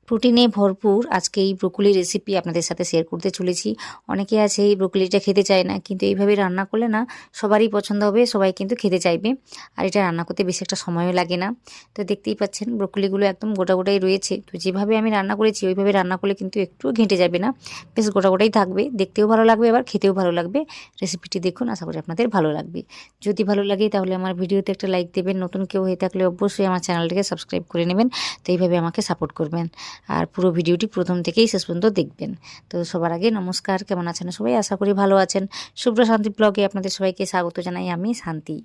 প্রোটিনে ভরপুর আজকে এই ব্রোকলি রেসিপি আপনাদের সাথে শেয়ার করতে চলেছি। অনেকে আছে এই ব্রোকলিটা খেতে চায় না, কিন্তু এইভাবে রান্না করলে না সবারই পছন্দ হবে, সবাই কিন্তু খেতে চাইবে। আর এটা রান্না করতে বেশি একটা সময়ও লাগে না। তো দেখতেই পাচ্ছেন ব্রোকলিগুলো একদম গোটা গোটাই রয়েছে। তো যেভাবে আমি রান্না করেছি ওইভাবে রান্না করলে কিন্তু একটুও ঘেঁটে যাবে না, বেশ গোটা গোটাই থাকবে, দেখতেও ভালো লাগবে আবার খেতেও ভালো লাগবে। রেসিপিটি দেখুন, আশা করি আপনাদের ভালো লাগবে। যদি ভালো লাগে তাহলে আমার ভিডিওতে একটা লাইক দেবেন, নতুন কেউ হয়ে থাকলে অবশ্যই আমার চ্যানেলটিকে সাবস্ক্রাইব করে নেবেন। তো এইভাবে আমাকে সাপোর্ট করবেন আর পুরো ভিডিওটি প্রথম থেকেই শেষ পর্যন্ত দেখবেন। তো সবার আগে নমস্কার, কেমন আছেন সবাই? আশা করি ভালো আছেন। শুভ্র শান্তি ব্লগে আপনাদের সবাইকে স্বাগত জানাই, আমি শান্তি।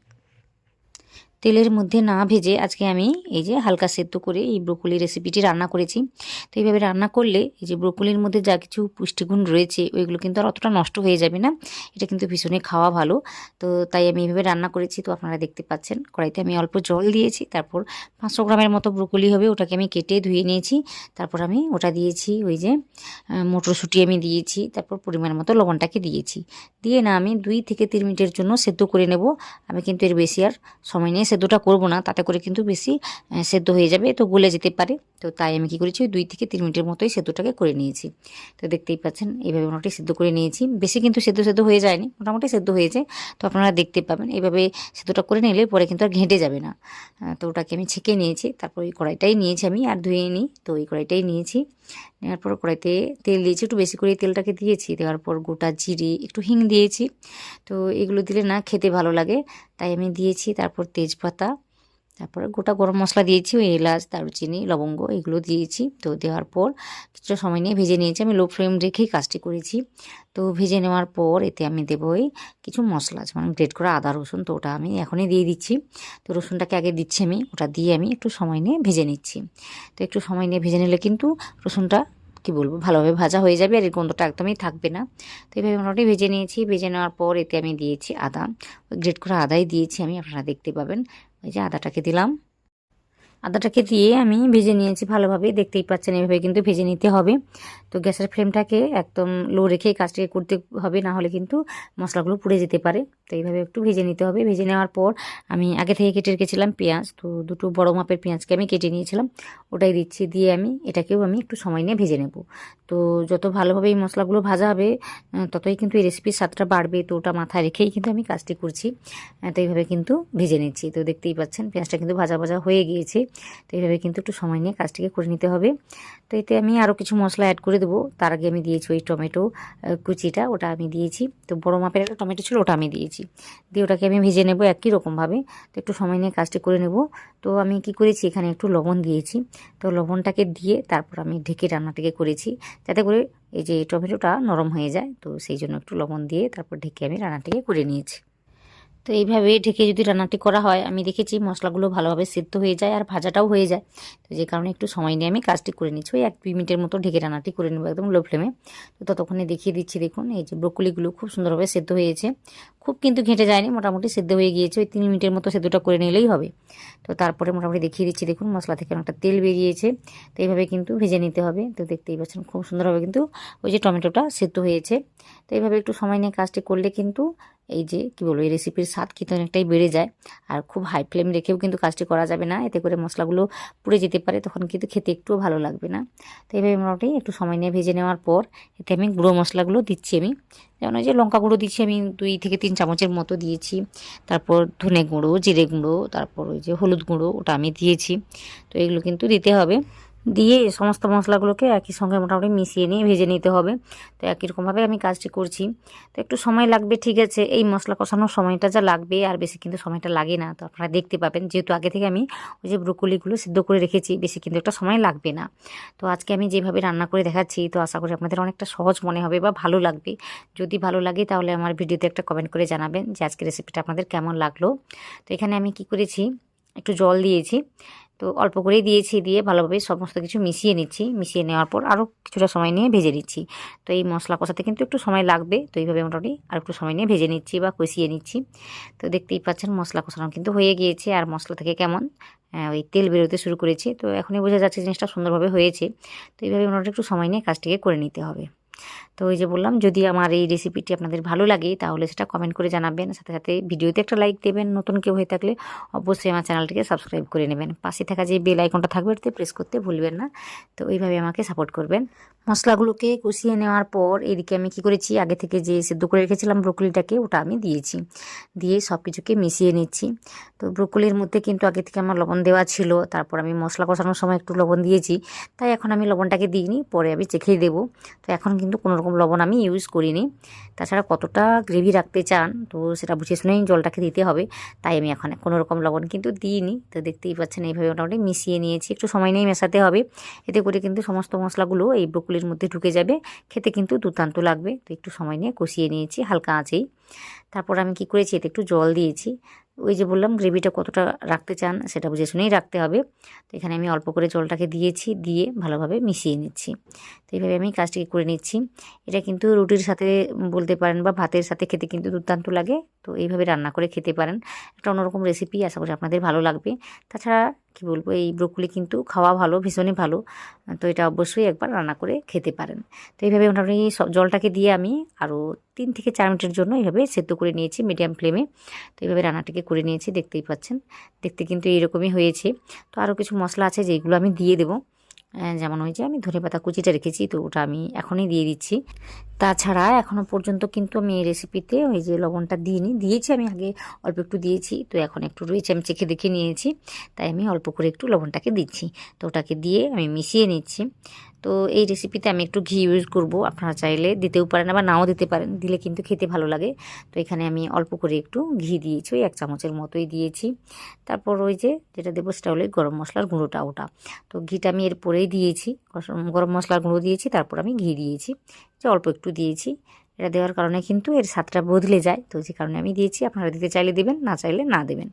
তেলের মধ্যে না ভেজে আজকে আমি এই যে হালকা সেদ্ধ করে এই ব্রোকলি রেসিপিটি রান্না করেছি। তো এইভাবে রান্না করলে এই যে ব্রোকলির মধ্যে যা কিছু পুষ্টিগুণ রয়েছে ওইগুলো কিন্তু আর অতটা নষ্ট হয়ে যাবে না। এটা কিন্তু ভীষণই খাওয়া ভালো। তো তাই আমি এইভাবে রান্না করেছি। তো আপনারা দেখতে পাচ্ছেন কড়াইতে আমি অল্প জল দিয়েছি, তারপর 500 গ্রামের মতো ব্রোকলি হবে, ওটাকে আমি কেটে ধুয়ে নিয়েছি। তারপর আমি ওটা দিয়েছি, ওই যে মটরশুঁটি আমি দিয়েছি, তারপর পরিমাণ মতো লবণটাকে দিয়েছি। দিয়ে না আমি 2 থেকে 3 মিনিটের জন্য সেদ্ধ করে নেব। আমি কিন্তু এর বেশি আর সময় নিয়ে সেদ্ধটা করব না, তাতে করে কিন্তু বেশি সেদ্ধ হয়ে যাবে, তো গলে যেতে পারে। তো তাই আমি কি করেছি, ওই 2 থেকে 3 মিনিটের মতোই সেদ্ধটাকে করে নিয়েছি। তো দেখতেই পাচ্ছেন এইভাবে মোটামুটি সেদ্ধ করে নিয়েছি। বেশি কিন্তু সেদ্ধ হয়ে যায়নি, মোটামুটি সেদ্ধ হয়েছে। তো আপনারা দেখতে পাবেন এইভাবে সেদ্ধটা করে নিলে পরে কিন্তু আর ঘেঁটে যাবে না। তো ওটাকে আমি ছেঁকে নিয়েছি, তারপর ওই কড়াইটাই নিয়েছি আমি, আর ধুয়ে নিই। তো ওই কড়াইটাই নিয়েছি, নেওয়ার পর কড়াইতে তেল দিয়েছি, একটু বেশি করে তেলটাকে দিয়েছি। দেওয়ার পর গোটা জিরে, একটু হিং দিয়েছি। তো এগুলো দিলে না খেতে ভালো লাগে, তাই আমি দিয়েছি। তারপর তেজপাতা, তারপরে গোটা গরম মশলা দিয়েছি, ওই এলাচ, দারুচিনি, লবঙ্গ এগুলো দিয়েছি। তো দেওয়ার পর কিছুটা সময় নিয়ে ভেজে নিয়েছি। আমি লো ফ্লেম রেখেই কাজটি করেছি। তো ভেজে নেওয়ার পর এতে আমি দেবো ওই কিছু মশলা, যেমন গ্রেট করা আদা রসুন, তো ওটা আমি এখনই দিয়ে দিচ্ছি। তো রসুনটাকে আগে দিচ্ছি আমি, ওটা দিয়ে আমি একটু সময় নিয়ে ভেজে নিচ্ছি। তো একটু সময় নিয়ে ভেজে নিলে কিন্তু রসুনটা কি বলবো ভালোভাবে ভাজা হয়ে যাবে, আর এর গন্ধটা একদমই থাকবে না। তো এইভাবে মোটামুটি ভেজে নিয়েছি। ভেজে নেওয়ার পর এতে আমি দিয়েছি আদা, ওই গ্রেট করা আদাই দিয়েছি আমি, আপনারা দেখতে পাবেন। ওই যে আদাটাকে দিলাম, আদাটাকে দিয়ে আমি ভেজে নিয়েছি ভালোভাবে, দেখতেই পাচ্ছেন এভাবে কিন্তু ভেজে নিতে হবে। তো গ্যাসের ফ্লেমটাকে একদম লো রেখে কাজটাকে করতে হবে, না হলে কিন্তু মশলাগুলো পুড়ে যেতে পারে। তো এইভাবে একটু ভেজে নিতে হবে। ভেজে নেওয়ার পর আমি আগে থেকে কেটে রেখেছিলাম পেঁয়াজ, তো 2 বড় মাপের পেঁয়াজকে আমি কেটে নিয়েছিলাম, ওটাই দিচ্ছি। দিয়ে আমি এটাকেও আমি একটু সময় নিয়ে ভেজে নেব। তো যত ভালোভাবে এই মশলাগুলো ভাজা হবে ততই কিন্তু এই রেসিপির স্বাদটা বাড়বে। তো ওটা মাথায় রেখেই কিন্তু আমি কাজটি করছি। তো এইভাবে কিন্তু ভেজে নিচ্ছি। তো দেখতেই পাচ্ছেন পেঁয়াজটা কিন্তু ভাজা ভাজা হয়ে গিয়েছে। তো এইভাবে কিন্তু একটু সময় নিয়ে কাজটিকে করে নিতে হবে। তো এতে আমি আরও কিছু মশলা অ্যাড করে দেবো। তার আগে আমি দিয়েছি ওই টমেটো কুচিটা, ওটা আমি দিয়েছি। তো বড় মাপের একটা টমেটো ছিল, ওটা আমি দিয়েছি। দিয়ে ওটাকে আমি ভেজে নেব একই রকমভাবে। তো একটু সময় নিয়ে কাজটি করে নেব। তো আমি কি করেছি, এখানে একটু লবণ দিয়েছি। তো লবণটাকে দিয়ে তারপর আমি ঢেকে রান্নাটাকে করেছি, যাতে করে এই যে টমেটোটা নরম হয়ে যায়। তো সেই জন্য একটু লবণ দিয়ে তারপর ঢেকে আমি রান্নাটাকে করে নিয়েছি। তো এইভাবে ঢেকে যদি রান্নাটি করা হয়, আমি দেখেছি মশলাগুলো ভালোভাবে সেদ্ধ হয়ে যায় আর ভাজাটাও হয়ে যায়। তো যে কারণে একটু সময় নিয়ে আমি কাজটি করে নিচ্ছি। ওই 1-2 মিনিটের মতো ঢেকে রান্নাটি করে নেবো একদম লো ফ্লেমে। তো ততক্ষণে দেখিয়ে দিচ্ছি, দেখুন এই যে ব্রোকলিগুলো খুব সুন্দরভাবে সেদ্ধ হয়েছে, খুব কিন্তু ঘেঁটে যায়নি, মোটামুটি সেদ্ধ হয়ে গিয়েছে। ওই 3 মিনিটের মতো সেদ্ধটা করে নিলেই হবে। তো তারপরে মোটামুটি দেখিয়ে দিচ্ছি, দেখুন মশলা থেকে অনেকটা তেল বেরিয়েছে। তো এইভাবে কিন্তু ভেজে নিতে হবে। তো দেখতেই পাচ্ছেন খুব সুন্দরভাবে কিন্তু ওই যে টমেটোটা সেদ্ধ হয়েছে। তো এইভাবে একটু সময় নিয়ে কাজটি করলে কিন্তু এই যে কী বলবো, এই রেসিপির স্বাদ কিন্তু অনেকটাই বেড়ে যায়। আর খুব হাই ফ্লেম রেখেও কিন্তু কাজটি করা যাবে না, এতে করে মশলাগুলো পুড়ে যেতে পারে, তখন কিন্তু খেতে একটুও ভালো লাগবে না। তো এইভাবে মোটামুটি একটু সময় নিয়ে ভেজে নেওয়ার পর এতে আমি গুঁড়ো মশলাগুলো দিচ্ছি আমি। যেমন ওই যে লঙ্কা গুঁড়ো দিচ্ছি আমি 2 থেকে 3 চামচের মতো দিয়েছি। তারপর ধনে গুঁড়ো, জিরে গুঁড়ো, তারপর ওই যে হলুদ গুঁড়ো, ওটা আমি দিয়েছি। তো এগুলো কিন্তু দিতে হবে। দিয়ে সমস্ত মশলাগুলোকে একই সঙ্গে মোটামুটি মিশিয়ে নিয়ে ভেজে নিতে হবে। তো একই রকমভাবে আমি কাজটি করছি। তো একটু সময় লাগবে, ঠিক আছে, এই মশলা কষানোর সময়টা যা লাগবে আর বেশি কিন্তু সময়টা লাগে না। তো আপনারা দেখতে পাবেন, যেহেতু আগে থেকে আমি ওই যে ব্রোকলিগুলো সিদ্ধ করে রেখেছি, বেশি কিন্তু একটা সময় লাগবে না। তো আজকে আমি যেভাবে রান্না করে দেখাচ্ছি, তো আশা করি আপনাদের অনেকটা সহজ মনে হবে বা ভালো লাগবে। যদি ভালো লাগে তাহলে আমার ভিডিওতে একটা কমেন্ট করে জানাবেন যে আজকের রেসিপিটা আপনাদের কেমন লাগলো। তো এখানে আমি কি করেছি, একটু জল দিয়েছি। তো অল্প করেই দিয়েছি, দিয়ে ভালোভাবে সমস্ত কিছু মিশিয়ে নিচ্ছি। মিশিয়ে নেওয়ার পর আরও কিছুটা সময় নিয়ে ভেজে নিচ্ছি। তো এই মশলা কষাতে কিন্তু একটু সময় লাগবে। তো এইভাবে মোটামুটি আর একটু সময় নিয়ে ভেজে নিচ্ছি বা কষিয়ে নিচ্ছি। তো দেখতেই পাচ্ছেন মশলা কষানো কিন্তু হয়ে গিয়েছে, আর মশলা থেকে কেমন ওই তেল বেরোতে শুরু করেছে। তো এখনই বোঝা যাচ্ছে জিনিসটা সুন্দরভাবে হয়েছে। তো এইভাবে মোটামুটি একটু সময় নিয়ে কাজটিকে করে নিতে হবে। তো ওই যে বললাম, যদি আমার এই রেসিপিটি আপনাদের ভালো লাগে তাহলে সেটা কমেন্ট করে জানাবেন, সাথে সাথে ভিডিওতে একটা লাইক দেবেন। নতুন কেউ হয়ে থাকলে অবশ্যই আমার চ্যানেলটিকে সাবস্ক্রাইব করে নেবেন। পাশে থাকা যে বেল আইকনটা থাকবে ওটাতে প্রেস করতে ভুলবেন না। তো এইভাবে আমাকে সাপোর্ট করবেন। মশলাগুলোকে কষিয়ে নেওয়ার পর এদিকে আমি কি করেছি, আগে থেকে যে সেদ্ধ করে রেখেছিলাম ব্রোকলিটাকে, ওটা আমি দিয়েছি। দিয়ে সব কিছুকে মিশিয়ে নিচ্ছি। তো ব্রোকলির মধ্যে কিন্তু আগে থেকে আমার লবণ দেওয়া ছিল, তারপর আমি মশলা কষানোর সময় একটু লবণ দিয়েছি, তাই এখন আমি লবণটাকে দিইনি, পরে আমি চেখেই দেবো। তো এখন কিন্তু কোনো রকম লবণ আমি ইউজ করিনি। তাছাড়া কতটা গ্রেভি রাখতে চান তো সেটা বুঝে শুনেই জলটাকে দিতে হবে, তাই আমি এখন কোনো রকম লবণ কিন্তু দিইনি। তো দেখতেই পাচ্ছেন এইভাবে মোটামুটি মিশিয়ে নিয়েছি। একটু সময় নিয়েই মেশাতে হবে, এতে করে কিন্তু সমস্ত মশলাগুলো এই ব্রোকলির মধ্যে ঢুকে যাবে, খেতে কিন্তু দুর্দান্ত লাগবে। তো একটু সময় নিয়ে কষিয়ে নিয়েছি হালকা আঁচেই। তারপর আমি কি করেছি, এতে একটু জল দিয়েছি। ওই যে বললাম, গ্রেভিটা কতটা রাখতে চান সেটা বুঝে শুনেই রাখতে হবে। তো এখানে আমি অল্প করে জলটাকে দিয়েছি, দিয়ে ভালোভাবে মিশিয়ে নিচ্ছি। তো এইভাবে আমি কাজটিকে করে নিচ্ছি। এটা কিন্তু রুটির সাথে বলতে পারেন বা ভাতের সাথে খেতে কিন্তু দুর্দান্ত লাগে। তো এইভাবে রান্না করে খেতে পারেন, একটা অন্যরকম রেসিপি, আশা করি আপনাদের ভালো লাগবে। তাছাড়া কি বলবো, এই ব্রোকলি কিন্তু খাওয়া ভালো, ভীষণই ভালো। তো এটা অবশ্যই একবার রান্না করে খেতে পারেন। তো এইভাবে মোটামুটি জলটাকে দিয়ে আমি আরও 3 থেকে 4 মিনিটের জন্য এইভাবে সেদ্ধ করে নিয়েছি মিডিয়াম ফ্লেমে। তো এইভাবে রান্নাটিকে করে নিয়েছি, দেখতেই পাচ্ছেন। দেখতে কিন্তু এরকমই হয়েছে। তো আরও কিছু মশলা আছে যেগুলো আমি দিয়ে দেবো, যেমন ওই যে আমি ধনেপাতা কুচিটা রেখেছি, তো ওটা আমি এখনই দিয়ে দিচ্ছি। তাছাড়া এখনও পর্যন্ত কিন্তু আমি এই রেসিপিতে ওই যে লবণটা দিইনি, দিয়েছি আমি আগে অল্প একটু দিয়েছি, তো এখন একটু রয়েছে, আমি চেখে দেখে নিয়েছি, তাই আমি অল্প করে একটু লবণটাকে দিচ্ছি। তো ওটাকে দিয়ে আমি মিশিয়ে নিচ্ছি। তো এই রেসিপিতে আমি একটু ঘি ইউজ করব, আপনারা চাইলে দিতেও পারেন আবার নাও দিতে পারেন, দিলে কিন্তু খেতে ভালো লাগে। তো এখানে আমি অল্প করে একটু ঘি দিয়েছি, ওই 1 চামচের মতোই দিয়েছি। তারপর ওই যে যেটা দেবো সেটা হলো গরম মশলার গুঁড়োটা, ওটা তো ঘিটা আমি এরপরেই দিয়েছি, গরম মশলার গুঁড়ো দিয়েছি, তারপর আমি ঘি দিয়েছি, যে অল্প একটু দিয়েছি। এটা দেওয়ার কারণে কিন্তু এর স্বাদটা বদলে যায়, তো যে কারণে আমি দিয়েছি। আপনারা দিতে চাইলে দেবেন, না চাইলে না দেবেন।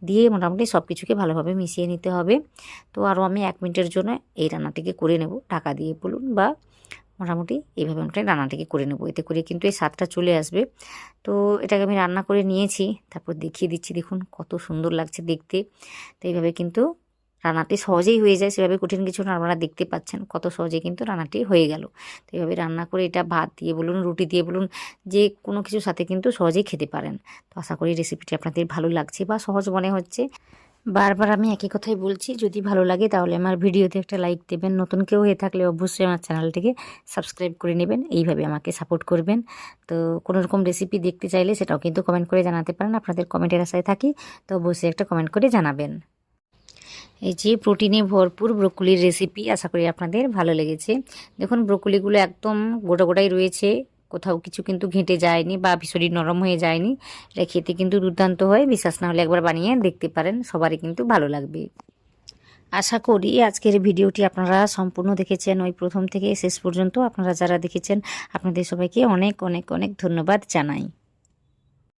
দিয়ে মোটামুটি সব কিছুকে ভালোভাবে মিশিয়ে নিতে হবে। তো আরও আমি 1 মিনিটের জন্য এই রান্নাটিকে করে নেব, ঢাকা দিয়ে বলুন বা মোটামুটি এইভাবে মোটামুটি রান্নাটিকে করে নেব, এতে করে কিন্তু এই স্বাদটা চলে আসবে। তো এটাকে আমি রান্না করে নিয়েছি, তারপর দেখিয়ে দিচ্ছি, দেখুন কত সুন্দর লাগছে দেখতে। তো এইভাবে কিন্তু রান্নাটি সহজেই হয়ে যায়, সেভাবে কঠিন কিছু না, আপনারা দেখতে পাচ্ছেন কত সহজে কিন্তু রান্নাটি হয়ে গেল। তো এইভাবে রান্না করে এটা ভাত দিয়ে বলুন, রুটি দিয়ে বলুন, যে কোনো কিছুর সাথে কিন্তু সহজেই খেতে পারেন। তো আশা করি রেসিপিটি আপনাদের ভালো লাগছে বা সহজ মনে হচ্ছে। বারবার আমি একই কথাই বলছি, যদি ভালো লাগে তাহলে আমার ভিডিওতে একটা লাইক দেবেন। নতুন কেউ হয়ে থাকলে অবশ্যই আমার চ্যানেলটিকে সাবস্ক্রাইব করে নেবেন, এইভাবে আমাকে সাপোর্ট করবেন। তো কোনো রকম রেসিপি দেখতে চাইলে সেটাও কিন্তু কমেন্ট করে জানাতে পারেন, আপনাদের কমেন্টের আশায় থাকি। তো অবশ্যই একটা কমেন্ট করে জানাবেন। এই যে প্রোটিনে ভরপুর ব্রোকলির রেসিপি, আশা করি আপনাদের ভালো লেগেছে। দেখুন ব্রোকলিগুলো একদম গোটা গোটাই রয়েছে, কোথাও কিছু কিন্তু ঘেঁটে যায়নি বা ভীষণই নরম হয়ে যায়নি। এটা খেতে কিন্তু দুর্দান্ত হয়, বিশ্বাস না হলে একবার বানিয়ে দেখতে পারেন, সবারই কিন্তু ভালো লাগবে। আশা করি আজকের ভিডিওটি আপনারা সম্পূর্ণ দেখেছেন, ওই প্রথম থেকে শেষ পর্যন্ত। আপনারা যারা দেখেছেন আপনাদের সবাইকে অনেক অনেক অনেক ধন্যবাদ জানাই।